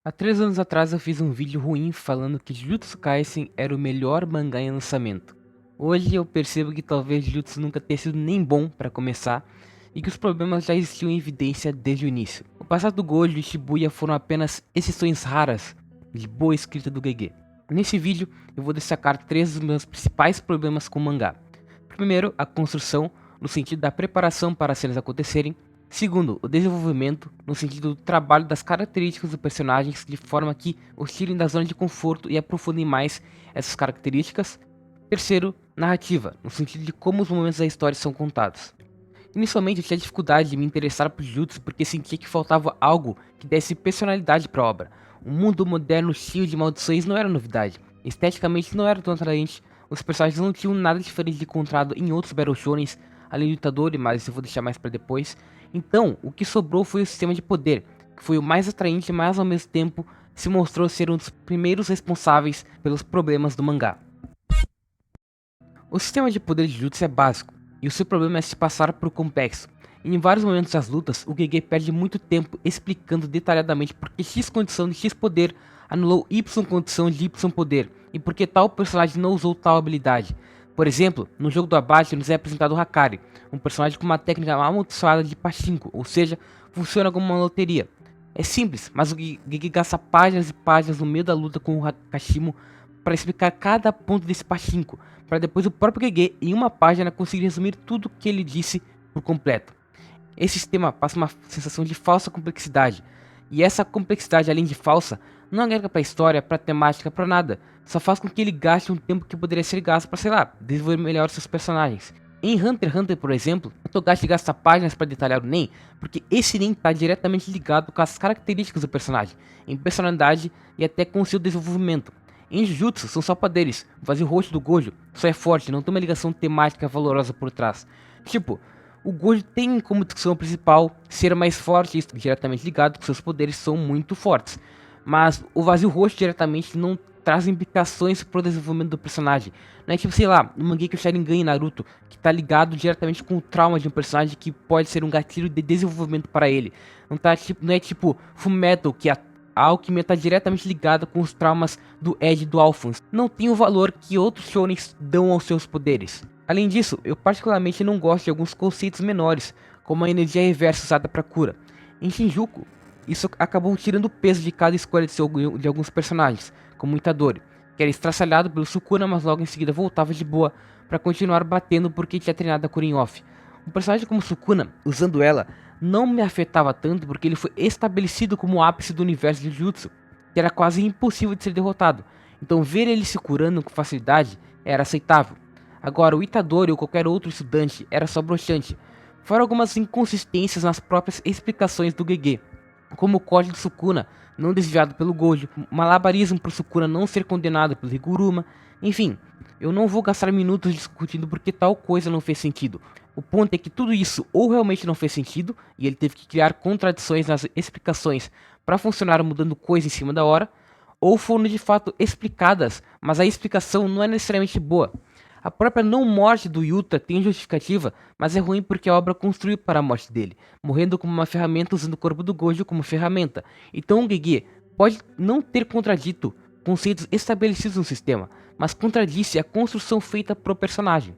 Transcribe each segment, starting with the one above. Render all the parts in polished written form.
Há 3 anos atrás eu fiz um vídeo ruim falando que Jujutsu Kaisen era o melhor mangá em lançamento. Hoje eu percebo que talvez Jujutsu nunca tenha sido nem bom para começar e que os problemas já existiam em evidência desde o início. O passado do Gojo e Shibuya foram apenas exceções raras de boa escrita do GG. Nesse vídeo eu vou destacar 3 dos meus principais problemas com o mangá. Primeiro, a construção, no sentido da preparação para as cenas acontecerem. Segundo, o desenvolvimento, no sentido do trabalho das características dos personagens de forma que os tirem da zona de conforto e aprofundem mais essas características. Terceiro, narrativa, no sentido de como os momentos da história são contados. Inicialmente eu tinha dificuldade de me interessar por Jujutsu porque sentia que faltava algo que desse personalidade para a obra. O mundo moderno cheio de maldições não era novidade, esteticamente não era tão atraente, os personagens não tinham nada diferente de encontrado em outros Battle Shonens, além do Itadori, mas eu vou deixar mais para depois. Então, o que sobrou foi o sistema de poder, que foi o mais atraente, mas ao mesmo tempo se mostrou ser um dos primeiros responsáveis pelos problemas do mangá. O sistema de poder de Jujutsu é básico, e o seu problema é se passar por complexo. Em vários momentos das lutas, o GG perde muito tempo explicando detalhadamente por que X condição de X poder anulou Y condição de Y poder, e por que tal personagem não usou tal habilidade. Por exemplo, no jogo do Abate nos é apresentado o Hakari, um personagem com uma técnica amaldiçoada de pachinko, ou seja, funciona como uma loteria. É simples, mas o GG gasta páginas e páginas no meio da luta com o Kashimo para explicar cada ponto desse pachinko, para depois o próprio GG em uma página conseguir resumir tudo o que ele disse por completo. Esse sistema passa uma sensação de falsa complexidade, e essa complexidade, além de falsa, não agrega para a história, para a temática, para nada, só faz com que ele gaste um tempo que poderia ser gasto para, sei lá, desenvolver melhor seus personagens. Em Hunter x Hunter, por exemplo, o Togashi gasta páginas para detalhar o Nen, porque esse Nen está diretamente ligado com as características do personagem, em personalidade e até com seu desenvolvimento. Em Jujutsu são só poderes, o vazio roxo do Gojo só é forte, não tem uma ligação temática valorosa por trás. Tipo, o Gojo tem como discussão principal ser mais forte, isso diretamente ligado com seus poderes são muito fortes. Mas o vazio roxo diretamente não traz implicações pro desenvolvimento do personagem. Não é tipo, sei lá, no Mangekyo Sharingan em Naruto, que tá ligado diretamente com o trauma de um personagem que pode ser um gatilho de desenvolvimento para ele. Não é tipo Fullmetal, que a alquimia tá diretamente ligada com os traumas do Ed e do Alphonse. Não tem o valor que outros shonens dão aos seus poderes. Além disso, eu particularmente não gosto de alguns conceitos menores, como a energia reversa usada para cura. Em Shinjuku, isso acabou tirando o peso de cada escolha de alguns personagens, como o Itadori, que era estraçalhado pelo Sukuna, mas logo em seguida voltava de boa para continuar batendo porque tinha treinado a cura em off. Um personagem como Sukuna, usando ela, não me afetava tanto porque ele foi estabelecido como o ápice do universo de Jujutsu, que era quase impossível de ser derrotado, então ver ele se curando com facilidade era aceitável. Agora, o Itadori ou qualquer outro estudante era só broxante, fora algumas inconsistências nas próprias explicações do GG, como o código de Sukuna não desviado pelo Gojo, malabarismo para o Sukuna não ser condenado pelo Higuruma, enfim, eu não vou gastar minutos discutindo porque tal coisa não fez sentido. O ponto é que tudo isso ou realmente não fez sentido, e ele teve que criar contradições nas explicações para funcionar mudando coisa em cima da hora, ou foram de fato explicadas, mas a explicação não é necessariamente boa. A própria não morte do Yuta tem justificativa, mas é ruim porque a obra construiu para a morte dele, morrendo como uma ferramenta usando o corpo do Gojo como ferramenta. Então o Gege pode não ter contradito conceitos estabelecidos no sistema, mas contradisse a construção feita pro personagem.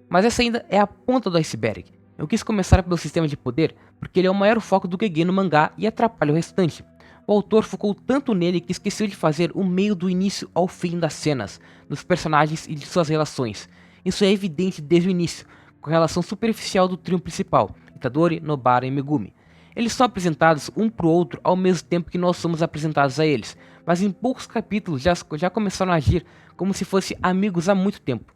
Mas essa ainda é a ponta do iceberg. Eu quis começar pelo sistema de poder porque ele é o maior foco do Gege no mangá e atrapalha o restante. O autor focou tanto nele que esqueceu de fazer o meio do início ao fim das cenas, dos personagens e de suas relações. Isso é evidente desde o início, com a relação superficial do trio principal, Itadori, Nobara e Megumi. Eles são apresentados um pro outro ao mesmo tempo que nós somos apresentados a eles, mas em poucos capítulos já começaram a agir como se fossem amigos há muito tempo.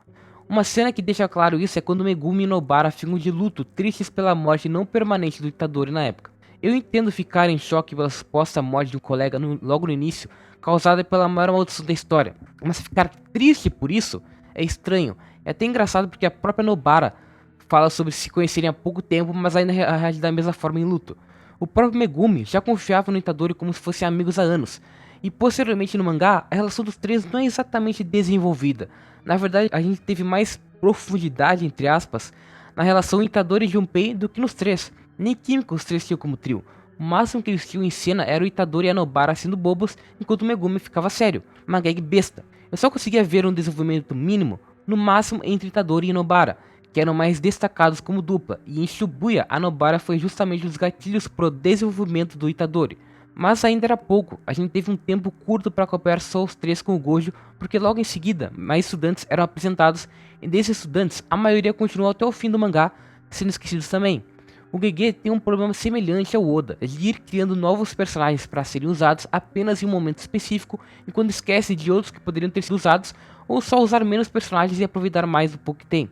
Uma cena que deixa claro isso é quando Megumi e Nobara ficam de luto, tristes pela morte não permanente do Itadori na época. Eu entendo ficar em choque pela suposta morte de um colega logo no início, causada pela maior maldição da história, mas ficar triste por isso é estranho. É até engraçado porque a própria Nobara fala sobre se conhecerem há pouco tempo, mas ainda reage da mesma forma em luto. O próprio Megumi já confiava no Itadori como se fossem amigos há anos, e posteriormente no mangá, a relação dos três não é exatamente desenvolvida. Na verdade, a gente teve mais profundidade, entre aspas, na relação Itadori e Junpei do que nos três. Nem química os três tinham como trio. O máximo que eles tinham em cena era o Itadori e a Nobara sendo bobos, enquanto o Megumi ficava sério, uma gag besta. Eu só conseguia ver um desenvolvimento mínimo, no máximo entre Itadori e Nobara, que eram mais destacados como dupla, e em Shibuya a Nobara foi justamente os gatilhos pro desenvolvimento do Itadori. Mas ainda era pouco, a gente teve um tempo curto para acompanhar só os três com o Gojo, porque logo em seguida mais estudantes eram apresentados, e desses estudantes a maioria continuou até o fim do mangá, sendo esquecidos também. O GG tem um problema semelhante ao Oda, de ir criando novos personagens para serem usados apenas em um momento específico, enquanto esquece de outros que poderiam ter sido usados, ou só usar menos personagens e aproveitar mais do pouco que tem.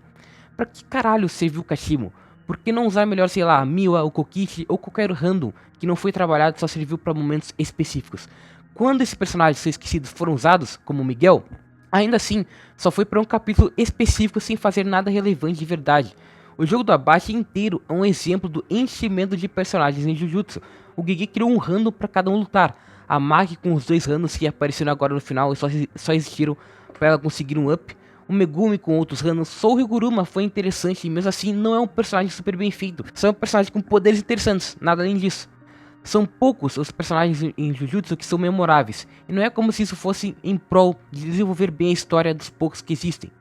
Pra que caralho serviu o Kashimo? Por que não usar melhor, sei lá, Miwa, o Kokichi ou qualquer random que não foi trabalhado e só serviu para momentos específicos? Quando esses personagens são esquecidos foram usados, como o Miguel, ainda assim, só foi para um capítulo específico sem fazer nada relevante de verdade. O jogo do Abashi inteiro é um exemplo do enchimento de personagens em Jujutsu. O Gege criou um random para cada um lutar. A Maki com os dois randoms que apareceram agora no final e só existiram para ela conseguir um up. O Megumi com outros randoms. Só o Higuruma foi interessante e mesmo assim não é um personagem super bem feito. Só é um personagem com poderes interessantes, nada além disso. São poucos os personagens em Jujutsu que são memoráveis, e não é como se isso fosse em prol de desenvolver bem a história dos poucos que existem.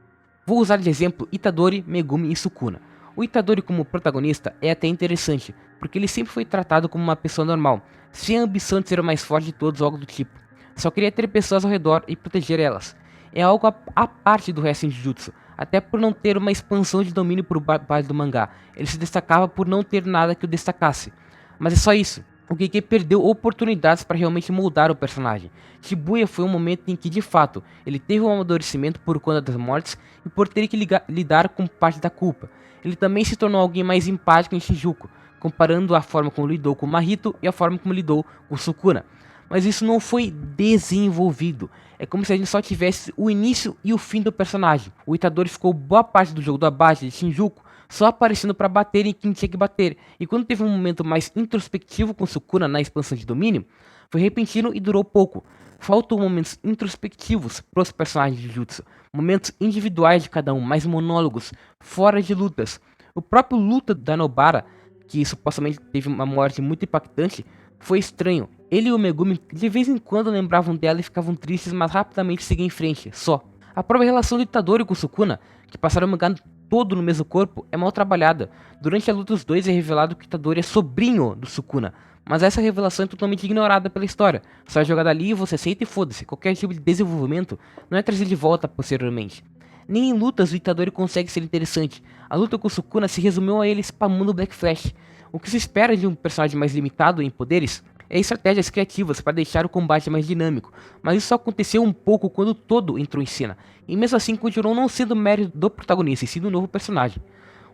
Vou usar de exemplo Itadori, Megumi e Sukuna. O Itadori como protagonista é até interessante, porque ele sempre foi tratado como uma pessoa normal, sem a ambição de ser o mais forte de todos ou algo do tipo. Só queria ter pessoas ao redor e proteger elas. É algo à parte do resto em Jujutsu, até por não ter uma expansão de domínio por base do mangá. Ele se destacava por não ter nada que o destacasse. Mas é só isso. O Gege perdeu oportunidades para realmente moldar o personagem. Shibuya foi um momento em que, de fato, ele teve um amadurecimento por conta das mortes e por ter que lidar com parte da culpa. Ele também se tornou alguém mais empático em Shinjuku, comparando a forma como lidou com Mahito e a forma como lidou com Sukuna. Mas isso não foi desenvolvido. É como se a gente só tivesse o início e o fim do personagem. O Itadori ficou boa parte do jogo do Abashi de Shinjuku só aparecendo para bater em quem tinha que bater. E quando teve um momento mais introspectivo com Sukuna na expansão de domínio, foi repentino e durou pouco. Faltam momentos introspectivos para os personagens de Jutsu, momentos individuais de cada um, mais monólogos, fora de lutas. O próprio luta da Nobara, que supostamente teve uma morte muito impactante, foi estranho. Ele e o Megumi de vez em quando lembravam dela e ficavam tristes, mas rapidamente seguiam em frente, só. A própria relação do Itadori com Sukuna, que passaram o mangá todo no mesmo corpo, é mal trabalhada. Durante a luta dos dois é revelado que Itadori é sobrinho do Sukuna, mas essa revelação é totalmente ignorada pela história. Só é jogada ali e você aceita e foda-se. Qualquer tipo de desenvolvimento não é trazido de volta posteriormente. Nem em lutas o Itadori consegue ser interessante. A luta com o Sukuna se resumiu a ele spamando o Black Flash. O que se espera de um personagem mais limitado em poderes é estratégias criativas para deixar o combate mais dinâmico, mas isso só aconteceu um pouco quando todo entrou em cena, e mesmo assim continuou não sendo mérito do protagonista, e sim do novo personagem.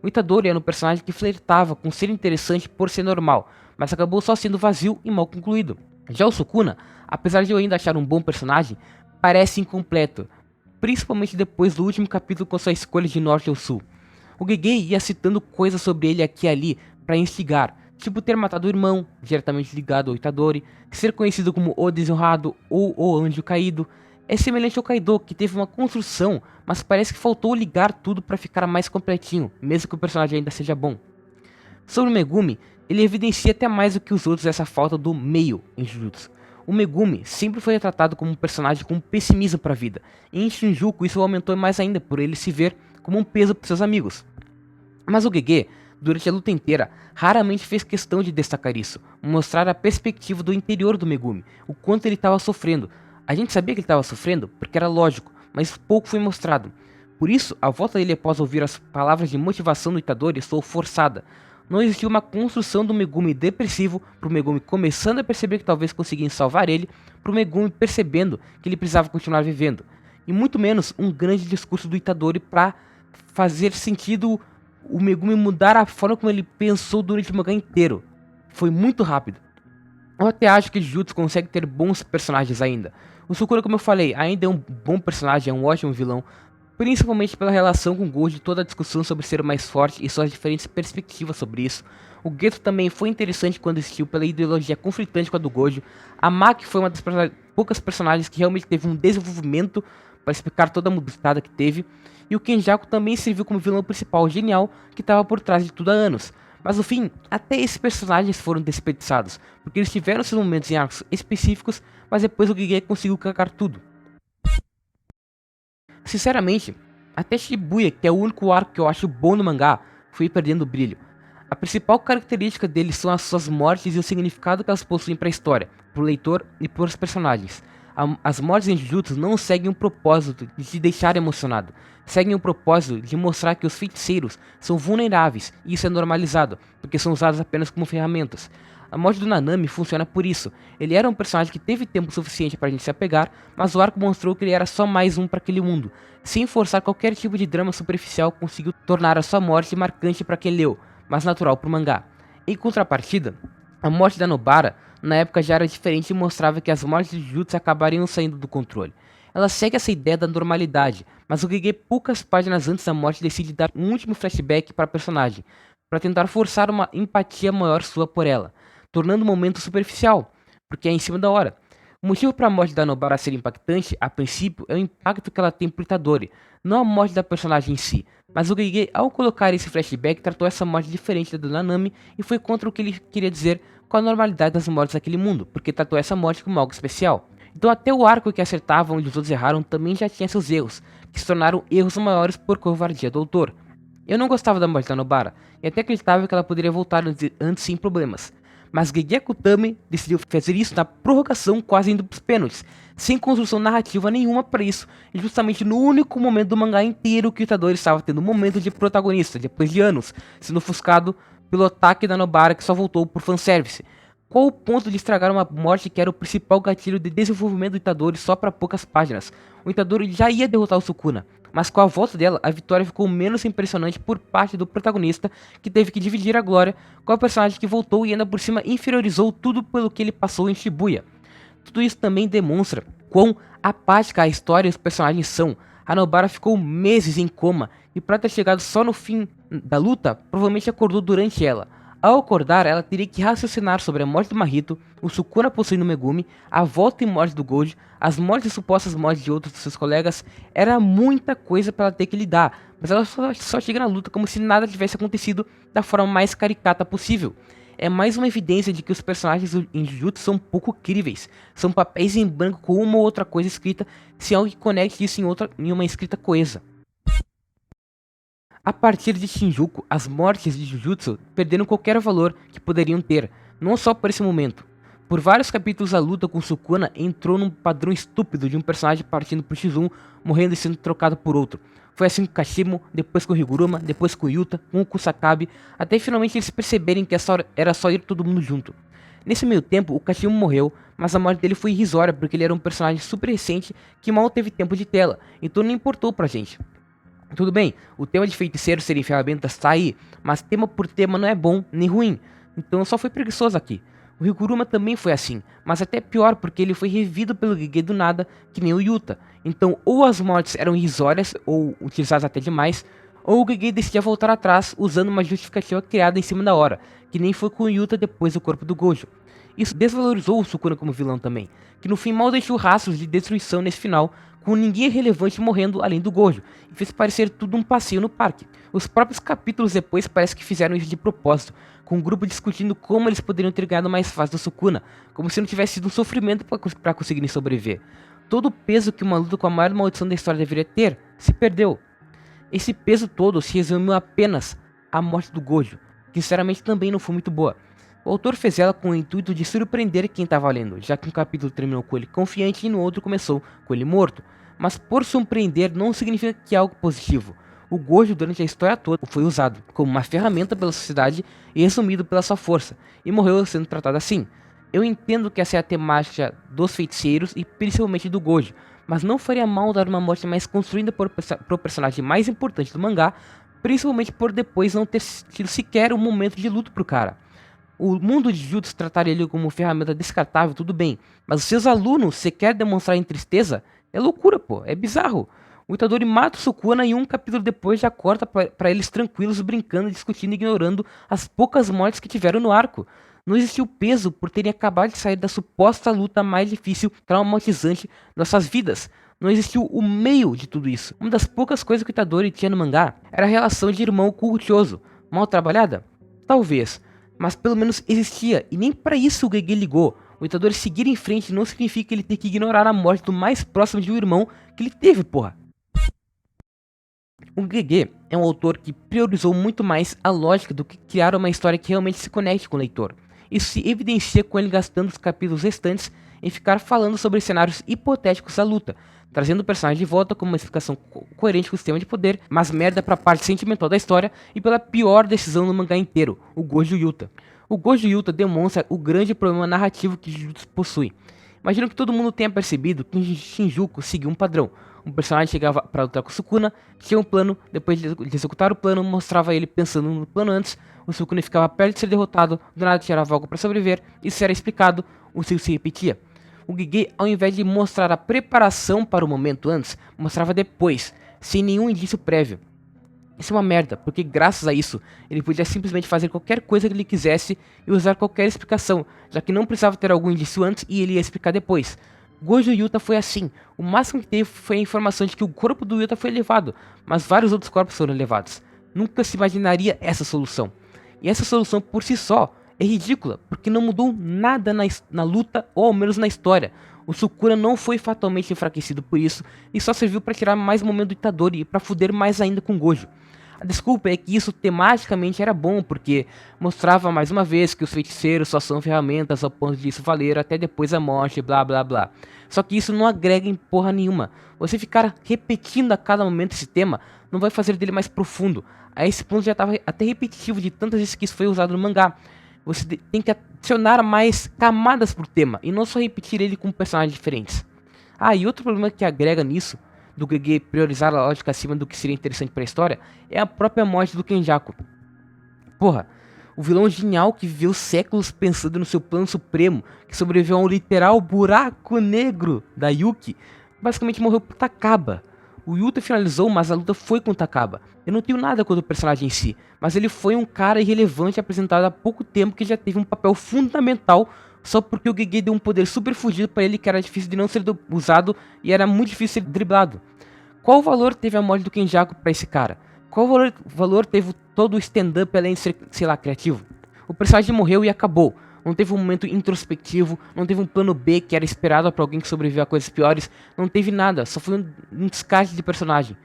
O Itadori era um personagem que flertava com ser interessante por ser normal, mas acabou só sendo vazio e mal concluído. Já o Sukuna, apesar de eu ainda achar um bom personagem, parece incompleto, principalmente depois do último capítulo com sua escolha de norte ou sul. O Gege ia citando coisas sobre ele aqui e ali para instigar, tipo ter matado o irmão, diretamente ligado ao Itadori, ser conhecido como o Desonrado ou o Anjo Caído. É semelhante ao Kaido, que teve uma construção, mas parece que faltou ligar tudo para ficar mais completinho, mesmo que o personagem ainda seja bom. Sobre o Megumi, ele evidencia até mais do que os outros essa falta do meio em Jujutsu. O Megumi sempre foi retratado como um personagem com pessimismo para a vida, e em Shinjuku isso aumentou mais ainda por ele se ver como um peso para seus amigos. Mas o Gege, durante a luta inteira, raramente fez questão de destacar isso, mostrar a perspectiva do interior do Megumi, o quanto ele estava sofrendo. A gente sabia que ele estava sofrendo porque era lógico, mas pouco foi mostrado. Por isso, a volta dele após ouvir as palavras de motivação do Itadori soou forçada. Não existiu uma construção do Megumi depressivo, pro Megumi começando a perceber que talvez conseguissem salvar ele, pro Megumi percebendo que ele precisava continuar vivendo. E muito menos um grande discurso do Itadori para fazer sentido o Megumi mudar a forma como ele pensou durante o mangá inteiro. Foi muito rápido. Eu até acho que Jujutsu consegue ter bons personagens ainda. O Sukuna, como eu falei, ainda é um bom personagem, é um ótimo vilão, principalmente pela relação com o Gojo e toda a discussão sobre ser o mais forte e suas diferentes perspectivas sobre isso. O Geto também foi interessante quando existiu pela ideologia conflitante com a do Gojo. A Maki foi uma das poucas personagens que realmente teve um desenvolvimento para explicar toda a mudança que teve. E o Kenjaku também serviu como vilão principal genial que estava por trás de tudo há anos. Mas no fim, até esses personagens foram desperdiçados, porque eles tiveram seus momentos em arcos específicos, mas depois o Gege conseguiu cagar tudo. Sinceramente, até Shibuya, que é o único arco que eu acho bom no mangá, foi perdendo brilho. A principal característica deles são as suas mortes e o significado que elas possuem para a história, para o leitor e para os personagens. As mortes em Jujutsu não seguem um propósito de te deixar emocionado, seguem um propósito de mostrar que os feiticeiros são vulneráveis, e isso é normalizado, porque são usados apenas como ferramentas. A morte do Nanami funciona por isso. Ele era um personagem que teve tempo suficiente para a gente se apegar, mas o arco mostrou que ele era só mais um para aquele mundo. Sem forçar qualquer tipo de drama superficial, conseguiu tornar a sua morte marcante para aquele eu, mas natural para o mangá. Em contrapartida, a morte da Nobara na época já era diferente e mostrava que as mortes de Jujutsu acabariam saindo do controle. Ela segue essa ideia da normalidade, mas o Gege poucas páginas antes da morte decide dar um último flashback para a personagem, para tentar forçar uma empatia maior sua por ela, tornando o momento superficial, porque é em cima da hora. O motivo para a morte da Nobara ser impactante, a princípio, é o impacto que ela tem pro Itadori, não a morte da personagem em si. Mas o Gege, ao colocar esse flashback, tratou essa morte diferente da do Nanami e foi contra o que ele queria dizer com a normalidade das mortes daquele mundo, porque tratou essa morte como algo especial. Então até o arco que acertava onde os outros erraram também já tinha seus erros, que se tornaram erros maiores por covardia do autor. Eu não gostava da morte da Nobara, e até acreditava que ela poderia voltar antes sem problemas. Mas Gege Akutami decidiu fazer isso na prorrogação, quase indo pros pênaltis, sem construção narrativa nenhuma para isso, e justamente no único momento do mangá inteiro que o Itadori estava tendo um momento de protagonista, depois de anos, sendo ofuscado pelo ataque da Nobara que só voltou por fanservice. Qual o ponto de estragar uma morte que era o principal gatilho de desenvolvimento do Itadori só para poucas páginas? O Itadori já ia derrotar o Sukuna, mas com a volta dela, a vitória ficou menos impressionante por parte do protagonista, que teve que dividir a glória com a personagem que voltou e ainda por cima inferiorizou tudo pelo que ele passou em Shibuya. Tudo isso também demonstra quão apática a história e os personagens são. A Nobara ficou meses em coma, e para ter chegado só no fim da luta, provavelmente acordou durante ela. Ao acordar, ela teria que raciocinar sobre a morte do Mahito, o Sukuna possuindo o Megumi, a volta e morte do Gojo, as mortes e supostas mortes de outros de seus colegas. Era muita coisa para ela ter que lidar, mas ela só chega na luta como se nada tivesse acontecido da forma mais caricata possível. É mais uma evidência de que os personagens em Jujutsu são pouco críveis, são papéis em branco com uma ou outra coisa escrita, sem algo que conecte isso em uma escrita coesa. A partir de Shinjuku, as mortes de Jujutsu perderam qualquer valor que poderiam ter, não só por esse momento. Por vários capítulos a luta com Sukuna entrou num padrão estúpido de um personagem partindo por X1, morrendo e sendo trocado por outro. Foi assim com Kashimo, depois com Higuruma, depois com Yuta, com o Kusakabe, até finalmente eles perceberem que era só ir todo mundo junto. Nesse meio tempo, o Kashimo morreu, mas a morte dele foi irrisória porque ele era um personagem super recente que mal teve tempo de tela, então não importou pra gente. Tudo bem, o tema de feiticeiros serem ferramentas tá aí, mas tema por tema não é bom nem ruim, então só foi preguiçoso aqui. O Higuruma também foi assim, mas até pior porque ele foi revivido pelo Gege do nada, que nem o Yuta. Então ou as mortes eram irrisórias ou utilizadas até demais, ou o Gege decidia voltar atrás usando uma justificativa criada em cima da hora, que nem foi com o Yuta depois do corpo do Gojo. Isso desvalorizou o Sukuna como vilão também, que no fim mal deixou rastros de destruição nesse final, com ninguém relevante morrendo além do Gojo, e fez parecer tudo um passeio no parque. Os próprios capítulos depois parece que fizeram isso de propósito, com o grupo discutindo como eles poderiam ter ganhado mais fácil do Sukuna, como se não tivesse sido um sofrimento para conseguirem sobreviver. Todo o peso que uma luta com a maior maldição da história deveria ter, se perdeu. Esse peso todo se resumiu apenas à morte do Gojo, que sinceramente também não foi muito boa. O autor fez ela com o intuito de surpreender quem estava lendo, já que um capítulo terminou com ele confiante e no outro começou com ele morto. Mas por surpreender não significa que é algo positivo. O Gojo durante a história toda foi usado como uma ferramenta pela sociedade e resumido pela sua força, e morreu sendo tratado assim. Eu entendo que essa é a temática dos feiticeiros e principalmente do Gojo, mas não faria mal dar uma morte mais construída pro personagem mais importante do mangá, principalmente por depois não ter tido sequer um momento de luto pro cara. O mundo de Jujutsu tratar ele como ferramenta descartável, tudo bem, mas os seus alunos sequer demonstrarem tristeza é loucura, pô, é bizarro. O Itadori mata o Sukuna e um capítulo depois já corta pra eles tranquilos, brincando, discutindo e ignorando as poucas mortes que tiveram no arco. Não existiu peso por terem acabado de sair da suposta luta mais difícil, traumatizante das suas vidas. Não existiu o meio de tudo isso. Uma das poucas coisas que o Itadori tinha no mangá era a relação de irmão com o Uchozo. Mal trabalhada? Talvez, mas pelo menos existia, e nem pra isso o Gege ligou. O Itadori seguir em frente não significa que ele tem que ignorar a morte do mais próximo de um irmão que ele teve, porra. O Gege é um autor que priorizou muito mais a lógica do que criar uma história que realmente se conecte com o leitor. Isso se evidencia com ele gastando os capítulos restantes em ficar falando sobre cenários hipotéticos da luta, trazendo o personagem de volta como uma explicação coerente com o sistema de poder, mas merda pra parte sentimental da história e pela pior decisão no mangá inteiro, o Gojo Yuta. O Gojo Yuta demonstra o grande problema narrativo que Jujutsu possui. Imagino que todo mundo tenha percebido que Shinjuku seguiu um padrão. Um personagem chegava para lutar com o Sukuna, tinha um plano, depois de executar o plano, mostrava ele pensando no plano antes, o Sukuna ficava perto de ser derrotado, do nada tirava algo para sobreviver, isso era explicado, o ciclo se repetia. O Gege, ao invés de mostrar a preparação para o momento antes, mostrava depois, sem nenhum indício prévio. Isso é uma merda, porque graças a isso, ele podia simplesmente fazer qualquer coisa que ele quisesse e usar qualquer explicação, já que não precisava ter algum indício antes e ele ia explicar depois. Gojo Yuta foi assim, o máximo que teve foi a informação de que o corpo do Yuta foi elevado, mas vários outros corpos foram elevados. Nunca se imaginaria essa solução. E essa solução por si só é ridícula, porque não mudou nada na luta ou ao menos na história. O Sukuna não foi fatalmente enfraquecido por isso e só serviu para tirar mais momento do Itadori e para fuder mais ainda com Gojo. A desculpa é que isso tematicamente era bom, porque mostrava mais uma vez que os feiticeiros só são ferramentas ao ponto de isso valer até depois da morte, blá blá blá. Só que isso não agrega em porra nenhuma. Você ficar repetindo a cada momento esse tema não vai fazer dele mais profundo. A esse ponto já estava até repetitivo de tantas vezes que isso foi usado no mangá. Você tem que adicionar mais camadas pro tema e não só repetir ele com personagens diferentes. Ah, e outro problema que agrega nisso, do Gege priorizar a lógica acima do que seria interessante para a história, é a própria morte do Kenjaku. Porra, o vilão genial que viveu séculos pensando no seu plano supremo, que sobreviveu a um literal buraco negro da Yuki, basicamente morreu por Takaba. O Yuta finalizou, mas a luta foi com Takaba. Eu não tenho nada contra o personagem em si, mas ele foi um cara irrelevante apresentado há pouco tempo que já teve um papel fundamental só porque o Gege deu um poder super fugido pra ele que era difícil de não ser usado e era muito difícil de ser driblado. Qual valor teve a morte do Kenjaku pra esse cara? Qual valor teve todo o stand-up além de ser, sei lá, criativo? O personagem morreu e acabou. Não teve um momento introspectivo, não teve um plano B que era esperado pra alguém que sobreviveu a coisas piores, não teve nada, só foi um descarte de personagem.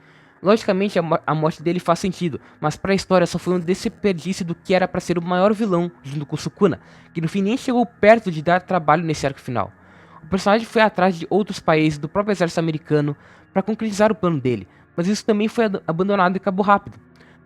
Logicamente a morte dele faz sentido, mas pra história só foi um desperdício do que era pra ser o maior vilão junto com o Sukuna, que no fim nem chegou perto de dar trabalho nesse arco final. O personagem foi atrás de outros países do próprio exército americano pra concretizar o plano dele, mas isso também foi abandonado e acabou rápido.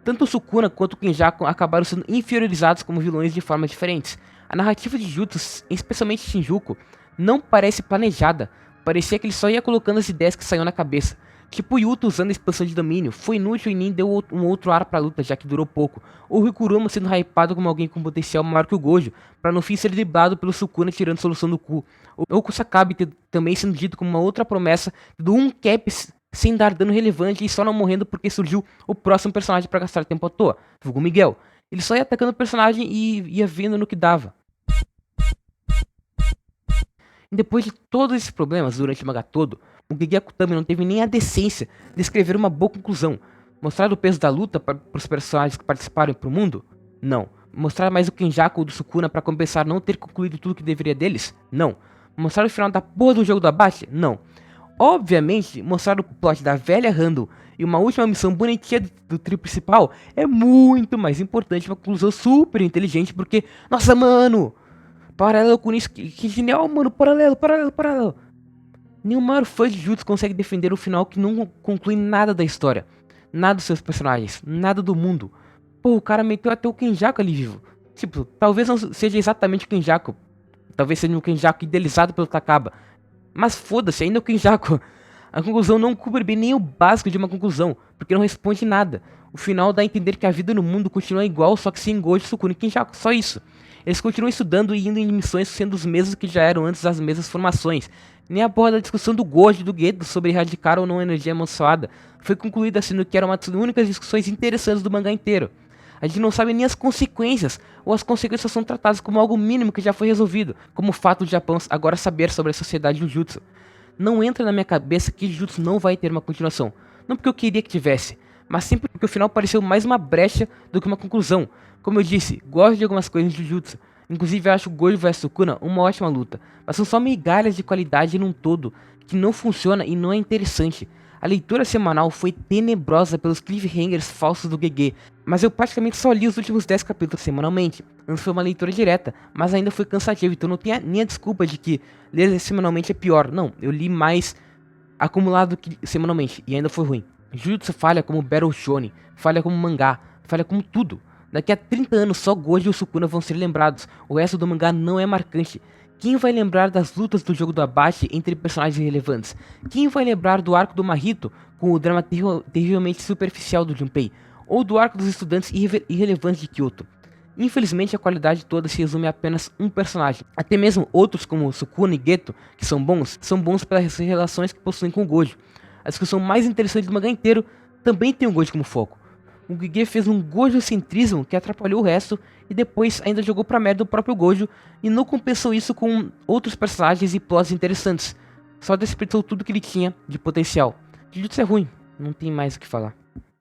Tanto o Sukuna quanto o Kenjaku acabaram sendo inferiorizados como vilões de formas diferentes. A narrativa de Jujutsu, especialmente Shinjuku, não parece planejada, parecia que ele só ia colocando as ideias que saíam na cabeça. Tipo o Yuta usando a expansão de domínio, foi inútil e nem deu um outro ar pra luta, já que durou pouco. Ou o Rikurama sendo hypado como alguém com potencial maior que o Gojo, pra no fim ser driblado pelo Sukuna tirando solução do cu. Ou o Kusakabe também sendo dito como uma outra promessa do um cap sem dar dano relevante e só não morrendo porque surgiu o próximo personagem pra gastar tempo à toa, vulgo Miguel. Ele só ia atacando o personagem e ia vendo no que dava. E depois de todos esses problemas durante o mangá todo, o Gege Akutami não teve nem a decência de escrever uma boa conclusão. Mostrar o peso da luta para os personagens que participaram pro mundo? Não. Mostrar mais o Kenjaku ou do Sukuna para compensar não ter concluído tudo que deveria deles? Não. Mostrar o final da porra do jogo do abate? Não. Obviamente, mostrar o plot da velha Handle e uma última missão bonitinha do trio principal é muito mais importante, uma conclusão super inteligente, porque, nossa, mano, paralelo com isso, que genial, mano, paralelo. Nenhum maior fã de Jujutsu consegue defender o final que não conclui nada da história, nada dos seus personagens, nada do mundo. Pô, o cara meteu até o Kenjaku ali vivo. Tipo, talvez não seja exatamente o Kenjaku, talvez seja um Kenjaku idealizado pelo Takaba, mas foda-se, ainda é o Kenjaku. A conclusão não cobre bem nem o básico de uma conclusão, porque não responde nada. O final dá a entender que a vida no mundo continua igual, só que sem Gojo, Sukuna e Kenjaku, só isso. Eles continuam estudando e indo em missões sendo os mesmos que já eram antes das mesmas formações. Nem a porra da discussão do Gojo e do Gedo sobre erradicar ou não a energia amaldiçoada foi concluída, sendo que era uma das únicas discussões interessantes do mangá inteiro. A gente não sabe nem as consequências, ou as consequências são tratadas como algo mínimo que já foi resolvido, como o fato do Japão agora saber sobre a sociedade Jujutsu. Não entra na minha cabeça que Jujutsu não vai ter uma continuação, não porque eu queria que tivesse, mas sempre porque o final pareceu mais uma brecha do que uma conclusão. Como eu disse, gosto de algumas coisas de Jujutsu. Inclusive acho Gojo vs Sukuna uma ótima luta, mas são só migalhas de qualidade num todo, que não funciona e não é interessante. A leitura semanal foi tenebrosa pelos cliffhangers falsos do GG, mas eu praticamente só li os últimos 10 capítulos semanalmente. Antes foi uma leitura direta, mas ainda foi cansativo, então não tem nem a desculpa de que ler semanalmente é pior. Não, eu li mais acumulado que semanalmente e ainda foi ruim. Jujutsu falha como Battle Shonen, falha como mangá, falha como tudo. Daqui a 30 anos só Gojo e o Sukuna vão ser lembrados, o resto do mangá não é marcante. Quem vai lembrar das lutas do jogo do Abashi entre personagens relevantes? Quem vai lembrar do arco do Mahito com o drama terrivelmente superficial do Junpei? Ou do arco dos estudantes irrelevantes de Kyoto? Infelizmente a qualidade toda se resume a apenas um personagem. Até mesmo outros como Sukuna e Geto, que são bons pelas relações que possuem com o Gojo. A discussão mais interessante do mangá inteiro também tem o Gojo como foco. O Gege fez um gojocentrismo que atrapalhou o resto e depois ainda jogou pra merda o próprio Gojo e não compensou isso com outros personagens e plots interessantes. Só desperdiçou tudo que ele tinha de potencial. Jujutsu é ruim, não tem mais o que falar.